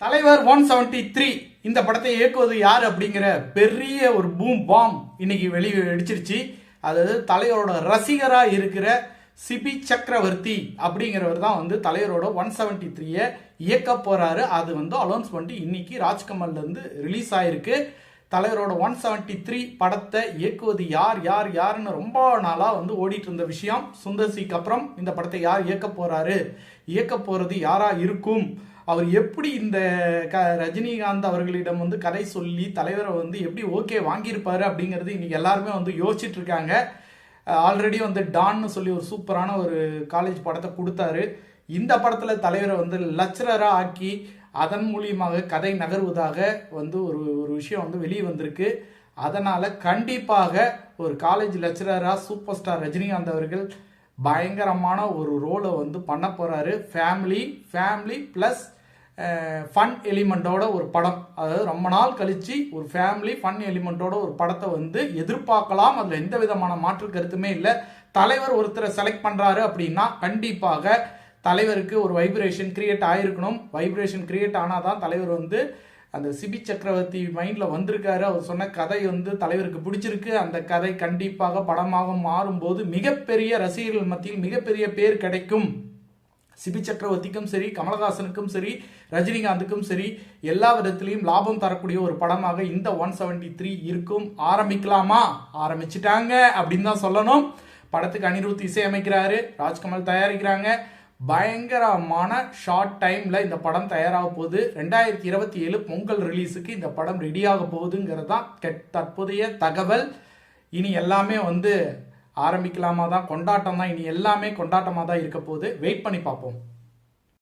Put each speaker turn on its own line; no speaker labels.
தலைவர் 173 இந்த படத்தை இயக்குவது யார் அப்படிங்கிற பெரிய ஒரு பூம் பாம் இன்னைக்கு வெளியே அடிச்சிருச்சு. அதாவது தலைவரோட ரசிகரா இருக்கிற சிபி சக்கரவர்த்தி அப்படிங்கிறவர் தான் தலைவரோட 173 இயக்க போறாரு. அது அலௌன்ஸ் பண்ணிட்டு இன்னைக்கு ராஜ்கமல்ல இருந்து ரிலீஸ் ஆயிருக்கு. தலைவரோட 173 படத்தை இயக்குவது யாருன்னு ரொம்ப நாளா ஓடிட்டு இருந்த விஷயம். சுந்தர் சிக்கு அப்புறம் இந்த படத்தை யார் இயக்க போறாரு, இயக்க போறது யாரா இருக்கும், அவர் எப்படி இந்த ரஜினிகாந்த் அவர்களிடம் கதை சொல்லி தலைவரை எப்படி ஓகே வாங்கியிருப்பாரு அப்படிங்கிறது இன்னைக்கு எல்லாருமே யோசிச்சுட்டு இருக்காங்க. ஆல்ரெடி டான்னு சொல்லி ஒரு சூப்பரான ஒரு காலேஜ் படத்தை கொடுத்தாரு. இந்த படத்துல தலைவரை லெக்சரரா ஆக்கி அதன் மூலியமாக கதை நகர்வதாக ஒரு விஷயம் வெளியே வந்திருக்கு. அதனால கண்டிப்பாக ஒரு காலேஜ் லெக்சரரா சூப்பர் ஸ்டார் ரஜினிகாந்த் அவர்கள் பயங்கரமான ஒரு ரோலை பண்ண போறாரு. ஃபேமிலி பிளஸ் ஃபன் எலிமெண்டோட ஒரு படம். அதாவது ரொம்ப நாள் கழிச்சு ஒரு ஃபேமிலி ஃபன் எலிமெண்டோட ஒரு படத்தை எதிர்பார்க்கலாம். அதுல எந்த விதமான மாற்று கருத்துமே இல்லை. தலைவர் ஒருத்தரை செலக்ட் பண்றாரு அப்படின்னா கண்டிப்பாக தலைவருக்கு ஒரு வைப்ரேஷன் கிரியேட் ஆயிருக்கணும். வைப்ரேஷன் கிரியேட் ஆனாதான் தலைவர் அந்த சிபி சக்கரவர்த்தி மைண்ட்ல வந்திருக்காரு. அவர் சொன்ன கதை தலைவருக்கு பிடிச்சிருக்கு. அந்த கதை கண்டிப்பாக படமாக மாறும்போது மிகப்பெரிய ரசிகர்கள் மத்தியில் மிகப்பெரிய பேர் கிடைக்கும். சிபி சக்கரவர்த்திக்கும் சரி, கமலஹாசனுக்கும் சரி, ரஜினிகாந்துக்கும் சரி, எல்லா விதத்திலையும் லாபம் தரக்கூடிய ஒரு படமாக இந்த 173 இருக்கும். ஆரம்பிக்கலாமா? ஆரம்பிச்சுட்டாங்க அப்படின்னு தான் சொல்லணும். படத்துக்கு அனிருத் இசையமைக்கிறாரு, ராஜ்கமல் தயாரிக்கிறாங்க. பயங்கரமான ஷார்ட் டைம்ல இந்த படம் தயாராக போகுது. 2027 பொங்கல் ரிலீஸுக்கு இந்த படம் ரெடியாக போகுதுங்கிறது தான் தற்போதைய தகவல். இனி எல்லாமே ஆரம்பிக்கலாமா தான், கொண்டாட்டம் தான். இனி எல்லாமே கொண்டாட்டமாக தான் இருக்க போகுது. வெயிட் பண்ணி பார்ப்போம்.